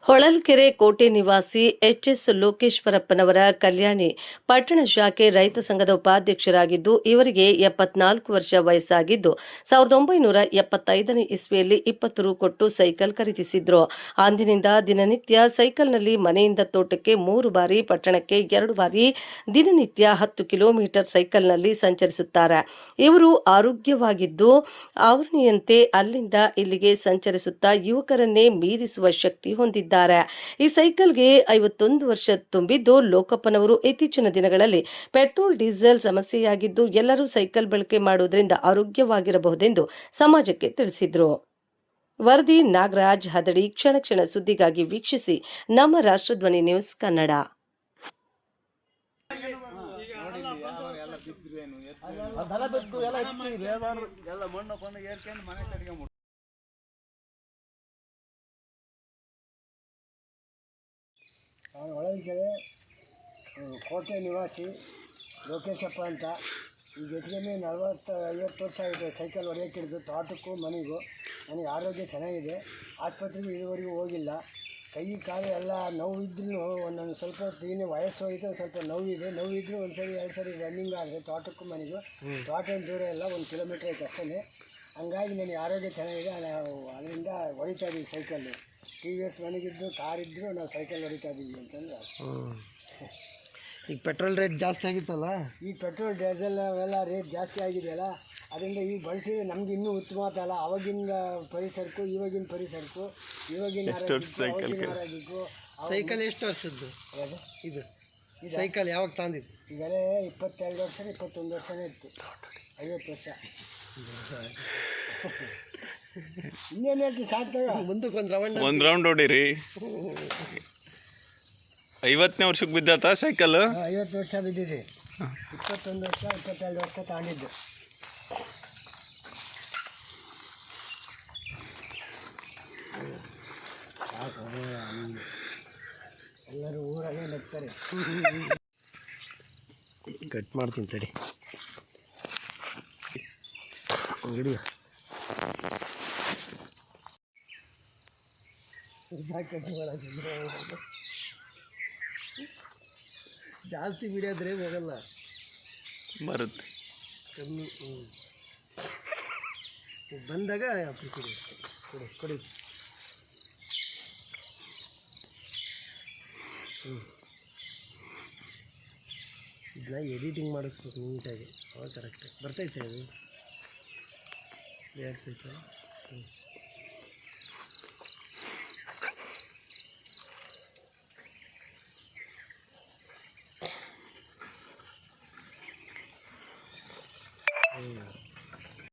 ಹೊಳಲ್ಕೆರೆ ಕೋಟೆ ನಿವಾಸಿ ಎಚ್ಎಸ್ ಲೋಕೇಶ್ವರಪ್ಪನವರ ಕಲ್ಯಾಣಿ ಪಟ್ಟಣ ಶಾಖೆ ರೈತ ಸಂಘದ ಉಪಾಧ್ಯಕ್ಷರಾಗಿದ್ದು, ಇವರಿಗೆ 74 ವರ್ಷ ವಯಸ್ಸಾಗಿದ್ದು, 1975ನೇ ಇಸ್ವಿಯಲ್ಲಿ 20 ರು ಕೊಟ್ಟು ಸೈಕಲ್ ಖರೀದಿಸಿದ್ರು. ಅಂದಿನಿಂದ ದಿನನಿತ್ಯ ಸೈಕಲ್ನಲ್ಲಿ ಮನೆಯಿಂದ ತೋಟಕ್ಕೆ 3 ಬಾರಿ, ಪಟ್ಟಣಕ್ಕೆ 2 ಬಾರಿ ದಿನನಿತ್ಯ 10 ಕಿಲೋಮೀಟರ್ ಸೈಕಲ್ನಲ್ಲಿ ಸಂಚರಿಸುತ್ತಾರೆ. ಇವರು ಆರೋಗ್ಯವಾಗಿದ್ದು, ಆವರಣೆಯಂತೆ ಅಲ್ಲಿಂದ ಇಲ್ಲಿಗೆ ಸಂಚರಿಸುತ್ತಾ ಯುವಕರನ್ನೇ ಮೀರಿಸುವ ಶಕ್ತಿ ಹೊಂದಿದ್ದಾರೆ. ಈ ಸೈಕಲ್ಗೆ 51 ವರ್ಷ ತುಂಬಿದ್ದು, ಲೋಕಪ್ಪನವರು ಇತ್ತೀಚಿನ ದಿನಗಳಲ್ಲಿ ಪೆಟ್ರೋಲ್ ಡೀಸೆಲ್ ಸಮಸ್ಯೆಯಾಗಿದ್ದು, ಎಲ್ಲರೂ ಸೈಕಲ್ ಬಳಕೆ ಮಾಡುವುದರಿಂದ ಆರೋಗ್ಯವಾಗಿರಬಹುದೆಂದು ಸಮಾಜಕ್ಕೆ ತಿಳಿಸಿದರು. ವರದಿ ನಾಗರಾಜ್ ಹದಡಿ. ಕ್ಷಣ ಕ್ಷಣ ಸುದ್ದಿಗಾಗಿ ವೀಕ್ಷಿಸಿ ನಮ್ಮ ರಾಷ್ಟ್ರಧ್ವನಿ ನ್ಯೂಸ್ ಕನ್ನಡ. ನಾನು ಹೊಳಲ್ಕೆರೆ ಕೋಟೆ ನಿವಾಸಿ ಲೋಕೇಶಪ್ಪ ಅಂತ. ಈಗ ಹೆಚ್ಚಿಗೆ 40-50 ವರ್ಷ ಆಗಿದೆ ಸೈಕಲ್ ಹೊಡೆಯೋಕ್ಕಿಡಿದು, ತೋಟಕ್ಕೂ ಮನೆಗೂ. ನನಗೆ ಆರೋಗ್ಯ ಚೆನ್ನಾಗಿದೆ, ಆಸ್ಪತ್ರೆಗೆ ಇದುವರೆಗೂ ಹೋಗಿಲ್ಲ. ಕೈ ಕಾಲು ಎಲ್ಲ ನೋವು ಇದ್ರೂ ಒಂದೊಂದು ಸ್ವಲ್ಪ ಹೊತ್ತು ವಯಸ್ಸು ಹೋಯಿತು, ಸ್ವಲ್ಪ ನೋವಿದ್ರೂ ಒಂದು ಸರಿ 2 ಸರಿ ರನ್ನಿಂಗ್ ಆದರೆ ತೋಟಕ್ಕೂ ಮನೆಗೂ. ತೋಟ ದೂರ ಎಲ್ಲ 1 ಕಿಲೋಮೀಟ್ರ್ ಐತೆ ಅಷ್ಟೇ. ಹಂಗಾಗಿ ನನಗೆ ಆರೋಗ್ಯ ಚೆನ್ನಾಗಿದೆ. ನಾವು ಅದರಿಂದ ಹೊಡಿತಾ ಇದ್ದೀವಿ ಸೈಕಲ್ಲು. TVS ಮನೆಗಿದ್ದು ಕಾರಿದ್ದರೂ ನಾವು ಸೈಕಲ್ ಹೊಡಿತಾ ಇದ್ದೀವಿ ಅಂತಂದ್ರೆ. ಈಗ ಪೆಟ್ರೋಲ್ ರೇಟ್ ಜಾಸ್ತಿ ಆಗಿತ್ತಲ್ಲ, ಈಗ ಪೆಟ್ರೋಲ್ ಡೀಸೆಲ್ ಅವೆಲ್ಲ ರೇಟ್ ಜಾಸ್ತಿ ಆಗಿದೆಯಲ್ಲ, ಅದರಿಂದ ಈಗ ಬಳಸಿದ್ರೆ ನಮ್ಗೆ ಇನ್ನೂ ಉತ್ತಮ ಆಗ್ತಲ್ಲ. ಅವಾಗಿನ ಪರಿಸರಕ್ಕೂ ಇವಾಗಿನ ಪರಿಸರಕ್ಕೂ, ಇವಾಗಿನ ಆರೋಗ್ಯಕ್ಕೂ. ಸೈಕಲ್ ಎಷ್ಟು ವರ್ಷದ್ದು ಇದು? ಸೈಕಲ್ ಯಾವಾಗ ತಂದಿತ್ತು? ಈಗಲೇ 22 ವರ್ಷ 21 ವರ್ಷನೇ ಇತ್ತು. 50 ವರ್ಷ ಇನ್ನೇನು ಹೇಳ್ತೀವಿ, ಸಾಕ್ತಾಗ ಮುಂದಕ್ಕೆ ಒಂದು ರೌಂಡ್ ಹೊಡೀರಿ. 50ನೇ ವರ್ಷಕ್ಕೆ ಬಿದ್ದಾತ ಸೈಕಲ್? 50 ವರ್ಷ ಬಿದ್ದಿದೆ. 21 ವರ್ಷ 22 ವರ್ಷ ತಗೊಂಡಿದ್ದು. ಎಲ್ಲರೂ ಊರಲ್ಲೇ ನಗ್ತಾರೆ. ಕಟ್ ಮಾಡ್ತೀನಿ ತಡಿ. ಜಾಸ್ತಿ ಬಿಡಿಯೋದ್ರೆ ಹೋಗಲ್ಲ, ಬರುತ್ತೆ ಕಮ್ಮಿ. ಬಂದಾಗ ಕೊಡಿ ಕೊಡಿ. ಇದನ್ನ ಎಡಿಟಿಂಗ್ ಮಾಡಿಸ್ಬೇಕು ನೀಟಾಗಿ, ಅವಾಗ ಕರೆಕ್ಟ್ ಬರ್ತೈತೆ. ಅದು ಹೇಳ್ತೈತೆ.